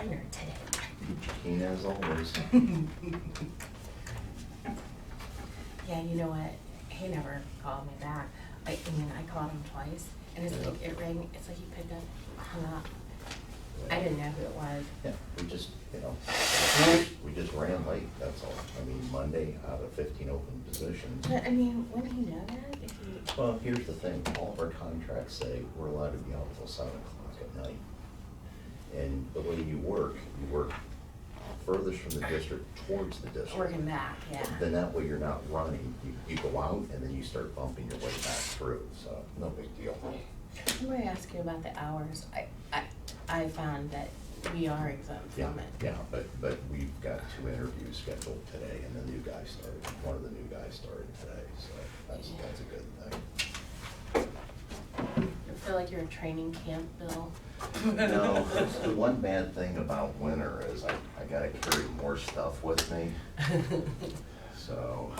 minor today. Keen as always. Yeah, you know what? He never called me back. I called him twice, and it's like it rang. It's like he picked up, hung up. I didn't know who it was. Yeah, we just, we just ran late, that's all. I mean, Monday, out of 15 open positions. But I mean, wouldn't he know that if he? Well, here's the thing, all of our contracts say we're allowed to be out till 7 o'clock at night. And the way you work furthest from the district towards the district. Working back, yeah. Then that way you're not running, you go out and then you start bumping your way back through, so no big deal. I'm going to ask you about the hours. I found that we are exempt Yeah, from it. yeah, but we've got 2 interviews scheduled today, and the new guy started, one of the new guys started today, so that's a good thing. I feel like you're in training camp, Bill. No, the one bad thing about winter is I gotta carry more stuff with me, so.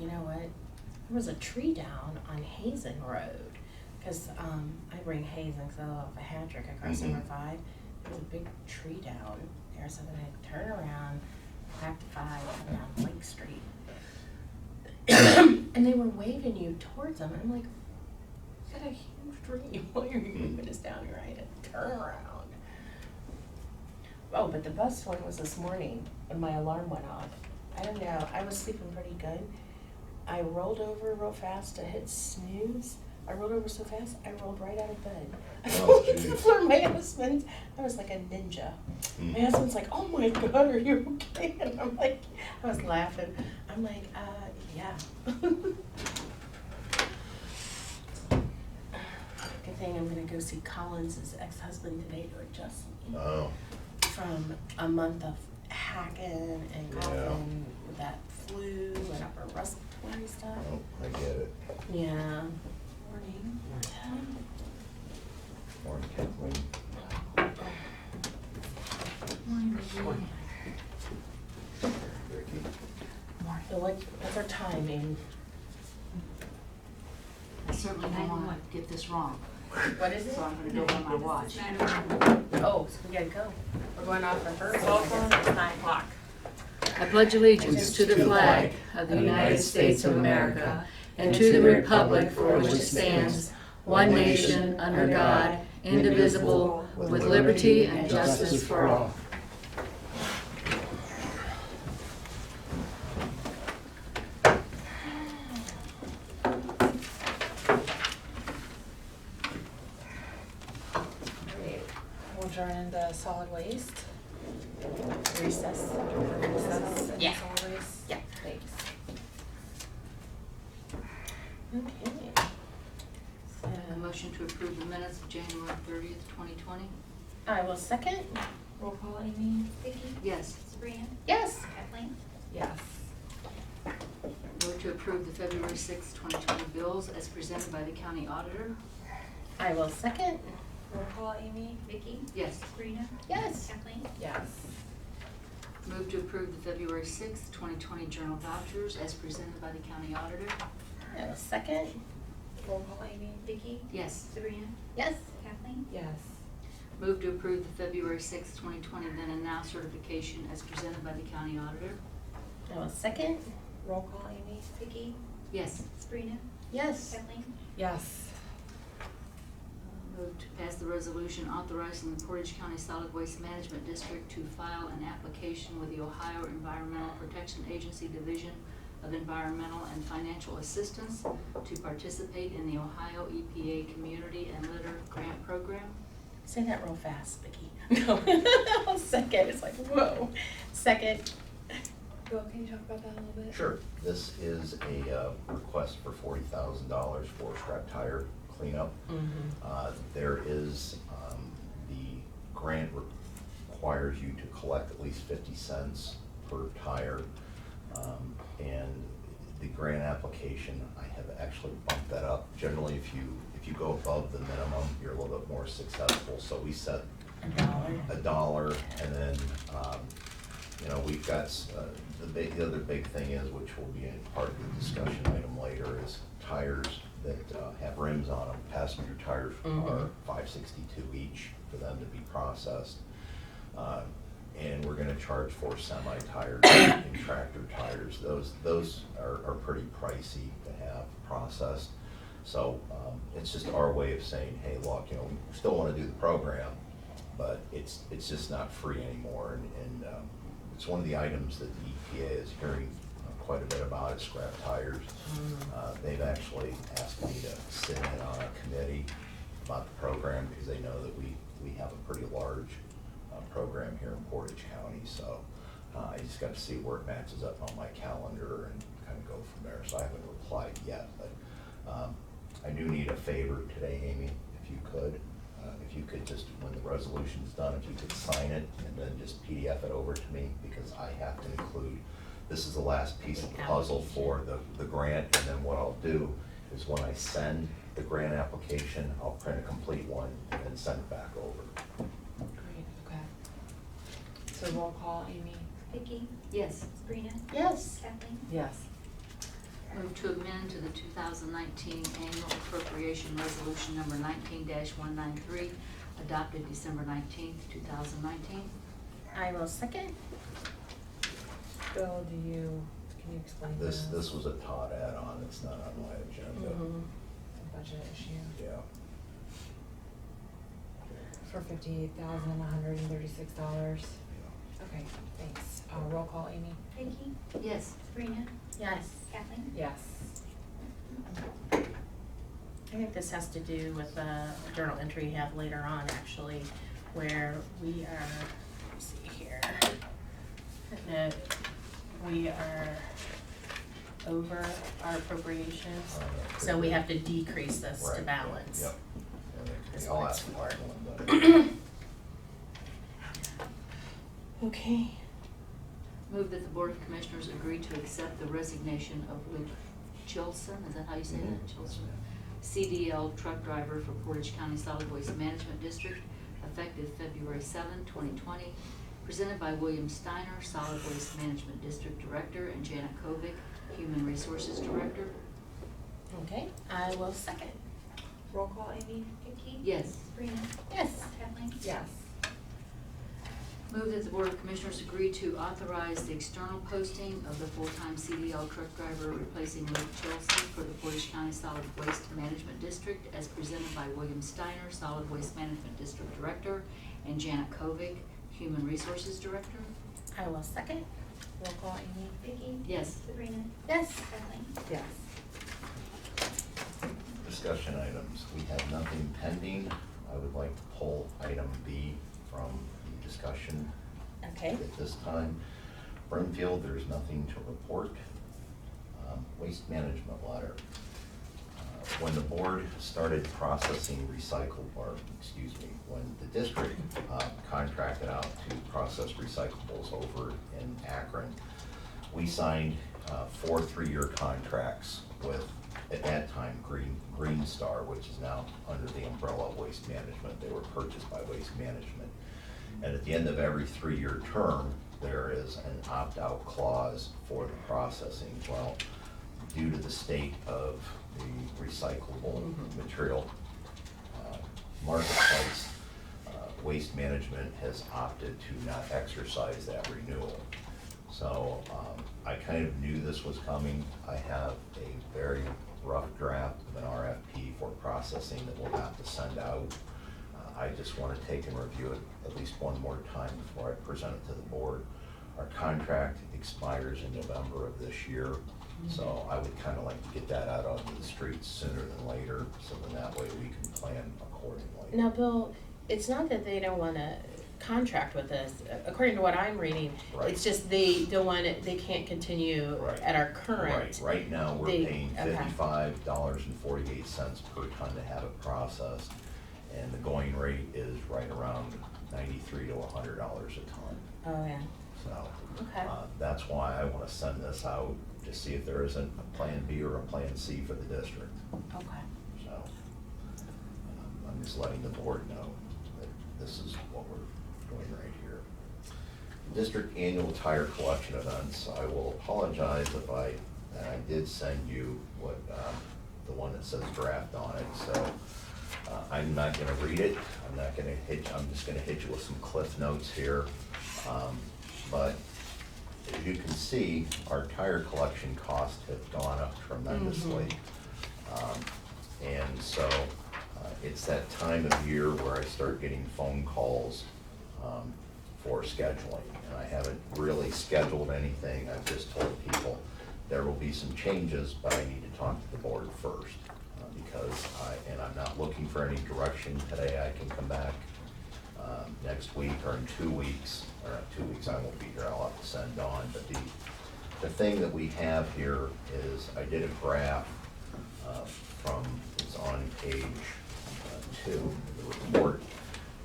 You know what? There was a tree down on Hazen Road, because I bring Hazen because I love a hat trick across number 5. There was a big tree down there, so then I turn around, back to 5, and down Lake Street. And they were waving you towards them. I'm like, is that a huge tree? Why are you moving us down here? I had to turn around. Oh, but the best one was this morning when my alarm went off. I don't know. I was sleeping pretty good. I rolled over real fast to hit snooze. I rolled over so fast, I rolled right out of bed. I fell to the floor. My husband, I was like a ninja. My husband's like, oh my God, are you okay? And I'm like, I was laughing. I'm like, yeah. Good thing I'm gonna go see Collins' ex-husband today to adjust me. Oh. From a month of hacking and coughing with that flu and upper respiratory stuff. Oh, I get it. Yeah. Morning. Morning, Kathleen. Morning, baby. Ricky. So what's our timing? I certainly don't want to get this wrong, What is it? so I'm going to go on my watch. Oh, so we gotta go. We're going off the first. So it's 9 o'clock. I pledge allegiance to the flag of the United States of America and to the republic for which it stands, one nation, under God, indivisible, with liberty and justice for all. We'll turn into solid waste. Recess. Yeah. Solid waste. Yeah. Thanks. Okay. I have a motion to approve the minutes of January 30th, 2020. I will second. Roll call, Amy. Vicki? Yes. Sabrina? Yes. Kathleen? Yes. Move to approve the February 6th, 2020 bills as presented by the county auditor. I will second. Roll call, Amy. Vicki? Yes. Sabrina? Yes. Kathleen? Yes. Move to approve the February 6th, 2020 journal vouchers as presented by the county auditor. I will second. Roll call, Amy. Vicki? Yes. Sabrina? Yes. Kathleen? Yes. Move to approve the February 6th, 2020 then and now certification as presented by the county auditor. I will second. Roll call, Amy. Vicki? Yes. Sabrina? Yes. Kathleen? Yes. Move to pass the resolution authorizing the Portage County Solid Waste Management District to file an application with the Ohio Environmental Protection Agency Division of Environmental and Financial Assistance to participate in the Ohio EPA Community and Litter Grant Program. Say that real fast, Vicki. No. I'll second. It's like, whoa. Second. Bill, can you talk about that a little bit? Sure. This is a request for $40,000 for scrap tire cleanup. There is, the grant requires you to collect at least 50 cents per tire. And the grant application, I have actually bumped that up. Generally, if you go above the minimum, you're a little bit more successful. So we set $1, and then, you know, we've got, the other big thing is, which will be a part of the discussion item later, is tires that have rims on them. Passenger tires are $5.62 each for them to be processed. And we're gonna charge for semi-tires and tractor tires. Those are pretty pricey to have processed. So it's just our way of saying, hey, look, you know, we still wanna do the program, but it's just not free anymore. And it's one of the items that the EPA is hearing quite a bit about, is scrap tires. They've actually asked me to sit in on a committee about the program, because they know that we have a pretty large program here in Portage County. So I just got to see where it matches up on my calendar and kind of go from there. So I haven't replied yet, but I do need a favor today, Amy, if you could. If you could just, when the resolution's done, if you could sign it and then just PDF it over to me, because I have to include, this is the last piece of the puzzle for the grant. And then what I'll do is, when I send the grant application, I'll print a complete one and then send it back over. Great, okay. So roll call, Amy? Vicky, Yes. Sabrina, Yes. Kathleen. Yes. Move to amend to the 2019 annual appropriation resolution number 19-193, adopted December 19th, 2019. I will second. Bill, can you explain this? This was a Todd add-on. It's not on my agenda. It's a budget issue Yeah. for $58,136. Okay, thanks. Roll call, Amy? Vicky, Yes. Sabrina, Yes. Kathleen. Yes. I think this has to do with a journal entry we have later on, actually, where we are, let's see here, that we are over our appropriations, so we have to decrease this to Right, balance. Yep. That's I'll what it's ask for. one, but Okay. Move that the Board of Commissioners agree to accept the resignation of Luke Chilson, is that how you say that? Chilson? CDL truck driver for Portage County Solid Waste Management District, effective February 7, 2020, presented by William Steiner, Solid Waste Management District Director, and Janet Kovic, Human Resources Director. Okay, I will second. Roll call, Amy? Vicky. Yes. Sabrina, Yes. Kathleen. Yes. Move that the Board of Commissioners agree to authorize the external posting of the full-time CDL truck driver replacing Luke Chilson for the Portage County Solid Waste Management District, as presented by William Steiner, Solid Waste Management District Director, and Janet Kovic, Human Resources Director. I will second. Roll call, Amy? Vicky. Yes. Sabrina, Yes. Kathleen. Yes. discussion items. We have nothing pending. I would like to pull item B from the discussion Okay. at this time. Brimfield, there's nothing to report. Waste management letter. When the board started processing when the district contracted out to process recyclables over in Akron, we signed 4 3-year contracts with, at that time, Green Star, which is now under the umbrella of Waste Management. They were purchased by Waste Management. And at the end of every 3-year term, there is an opt-out clause for the processing. Well, due to the state of the recyclable material marketplace, Waste Management has opted to not exercise that renewal. So I kind of knew this was coming. I have a very rough draft of an RFP for processing that we'll have to send out. I just want to take and review it at least one more time before I present it to the board. Our contract expires in November of this year, so I would kind of like to get that out onto the streets sooner than later, so then that way we can plan accordingly. Now, Bill, it's not that they don't want to contract with us. According to what I'm reading, Right. it's just they don't want it. They can't continue Right. at our current. Right now, we're They- paying okay. $55.48 per ton to have it processed, and the going rate is right around $93 to $100 a ton. Oh yeah. So Okay. That's why I want to send this out, to see if there isn't a plan B or a plan C for the district. Okay. So, I'm just letting the board know that this is what we're doing right here. District annual tire collection events. I will apologize if I did send you what, the one that says draft on it, so I'm not gonna read it. I'm just gonna hit you with some cliff notes here. But as you can see, our tire collection costs have gone up tremendously. And so it's that time of year where I start getting phone calls for scheduling. And I haven't really scheduled anything. I've just told people there will be some changes, but I need to talk to the board first. Because I'm not looking for any direction today. I can come back next week or in 2 weeks, or not 2 weeks, I won't be here, I'll have to send Dawn. But the thing that we have here is, I did a graph it's on page 2 of the report.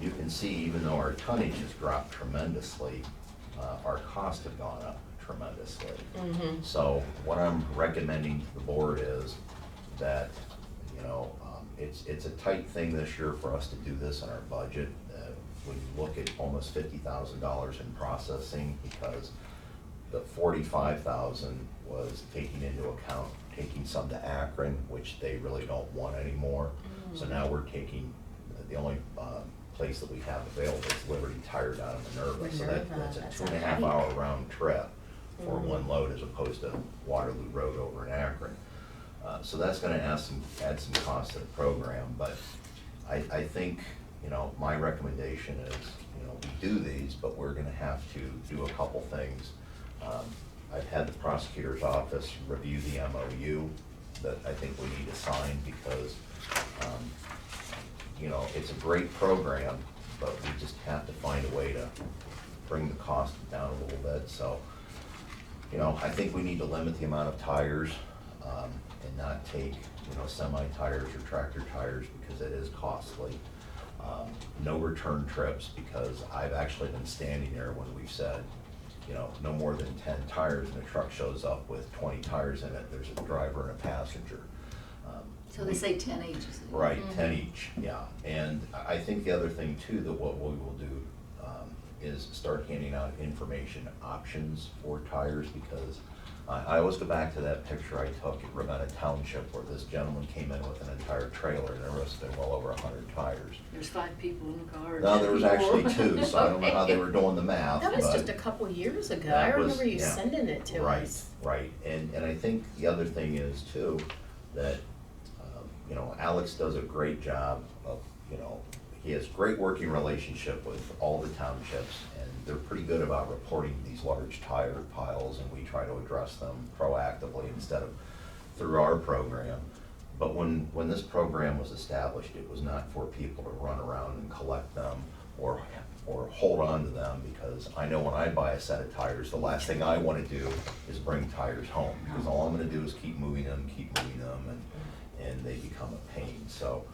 You can see, even though our tonnage has dropped tremendously, our costs have gone up tremendously. Mm-hmm. So what I'm recommending to the board is that, it's a tight thing this year for us to do this in our budget. When you look at almost $50,000 in processing, because the $45,000 was taking into account taking some to Akron, which they really don't want anymore. So now we're taking, the only place that we have available is Liberty Tire down in Minerva. So that's a 2.5 hour round trip for one load, as opposed to Waterloo Road over in Akron. So that's gonna add some cost to the program, but I think, my recommendation is, we do these, but we're gonna have to do a couple things. I've had the prosecutor's office review the MOU that I think we need to sign, because, it's a great program, but we just have to find a way to bring the cost down a little bit. So, I think we need to limit the amount of tires, and not take, semi-tires or tractor tires, because it is costly. No return trips, because I've actually been standing there when we've said, no more than 10 tires, and a truck shows up with 20 tires in it, there's a driver and a passenger. So they say 10 each, is it? Right, 10 each, yeah. And I think the other thing too, that what we will do is start handing out information options for tires, because I always go back to that picture I took at Ravenna Township, where this gentleman came in with an entire trailer, and there must have been well over 100 tires. There's 5 people in the car. No, there was actually 2, so I don't know how they were doing the math. That was but just a couple years ago. that I was- remember you yeah. sending it to us. Right, and I think the other thing is too, that, Alex does a great job of, he has great working relationship with all the townships, and they're pretty good about reporting these large tire piles, and we try to address them proactively instead of through our program. But when this program was established, it was not for people to run around and collect them or hold on to them, because I know when I buy a set of tires, the last thing I want to do is bring tires home, because all I'm going to do is keep moving them, and they become a pain. So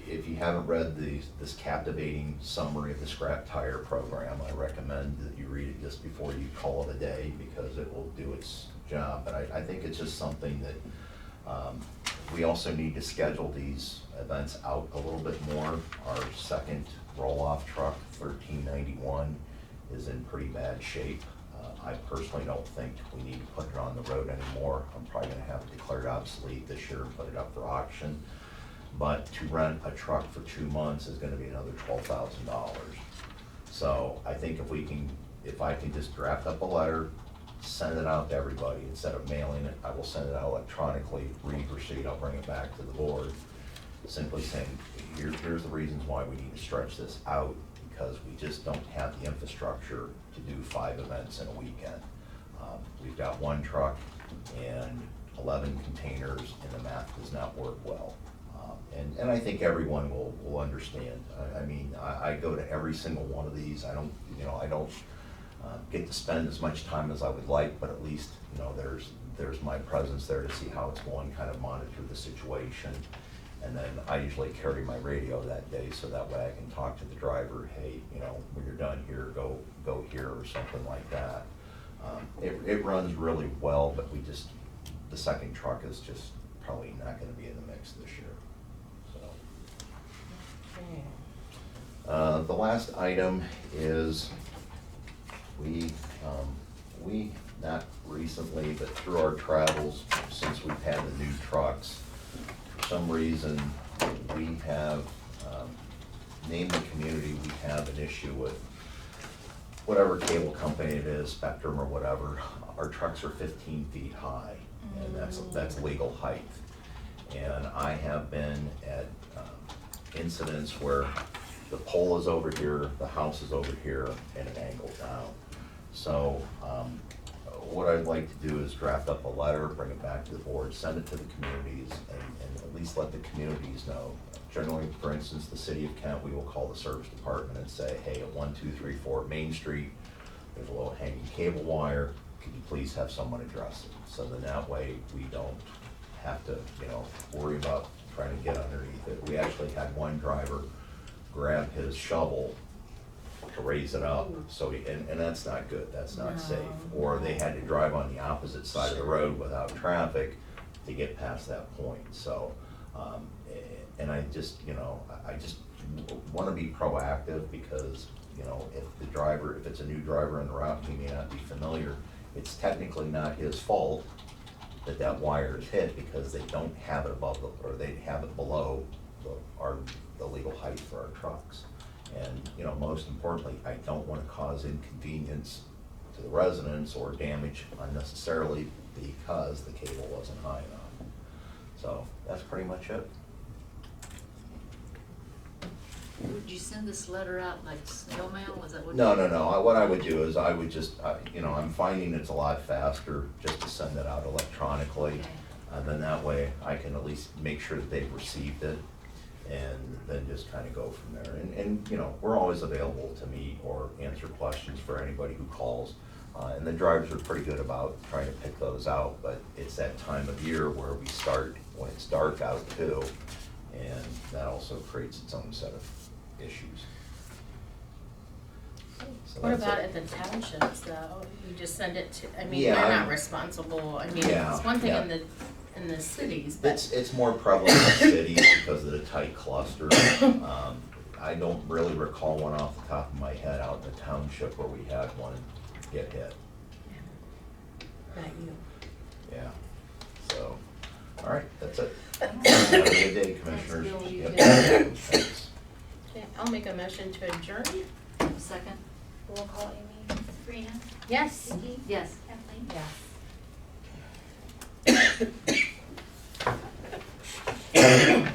if you haven't read this captivating summary of the scrap tire program, I recommend that you read it just before you call it a day, because it will do its job. But I think it's just something that we also need to schedule these events out a little bit more. Our second roll-off truck, 1391, is in pretty bad shape. I personally don't think we need to put it on the road anymore. I'm probably gonna have it declared obsolete this year and put it up for auction. But to rent a truck for 2 months is gonna be another $12,000. So I think if I can just draft up a letter, send it out to everybody, instead of mailing it, I will send it out electronically, read receipt, I'll bring it back to the board, simply saying, here's the reasons why we need to stretch this out, because we just don't have the infrastructure to do 5 events in a weekend. We've got 1 truck and 11 containers, and the math does not work well. And I think everyone will understand. I go to every single one of these. I don't get to spend as much time as I would like, but at least, there's my presence there to see how it's going, kind of monitor the situation. And then I usually carry my radio that day, so that way I can talk to the driver, hey, when you're done here, go here, or or something like that. It runs really well, but the second truck is just probably not gonna be in the mix this year, so. Okay. The last item is we, not recently, but through our travels, since we've had the new trucks, for some reason, we have, named the community, we have an issue with whatever cable company it is, Spectrum or whatever. Our trucks are 15 feet high, and that's legal height. And I have been at incidents where the pole is over here, the house is over here, and an angle down. So what I'd like to do is draft up a letter, bring it back to the board, send it to the communities, and at least let the communities know. Generally, for instance, the city of Kent, we will call the service department and say, hey, at 1234 Main Street, there's a low hanging cable wire, could you please have someone address it? So then that way we don't have to, worry about trying to get underneath it. We actually had one driver grab his shovel to raise it up, so and that's not good, that's not safe. Or they had to drive on the opposite side of the road without traffic to get past that point. So, and I just want to be proactive because, if it's a new driver on the route, he may not be familiar. It's technically not his fault that wire is hit because they don't have it above or they have it below the legal height for our trucks. And, most importantly, I don't want to cause inconvenience to the residents or damage unnecessarily because the cable wasn't high enough. So that's pretty much it. Would you send this letter out like snail mail? Was that what? No. What I would do is I would just, I'm finding it's a lot faster just to send it out electronically. Okay. And then that way I can at least make sure that they've received it and then just kind of go from there. And we're always available to meet or answer questions for anybody who calls. And the drivers are pretty good about trying to pick those out, but it's that time of year where we start when it's dark out too. And that also creates its own set of issues. So What that's about it. at the townships though? You just send it to, Yeah, they're I'm- not responsible. Yeah, It's one thing yeah. in the cities, but. It's more prevalent in cities because of the tight cluster. I don't really recall one off the top of my head out in the township where we had one get hit. Not you. Yeah, so, all right, that's it. Have a good day, Commissioners. Thanks, Bill. You Yep. too. Thanks. Okay, I'll make a motion to adjourn. Second? Roll call, Amy? Sabrina? Yes. Vicki? Yes. Kathleen? Yes.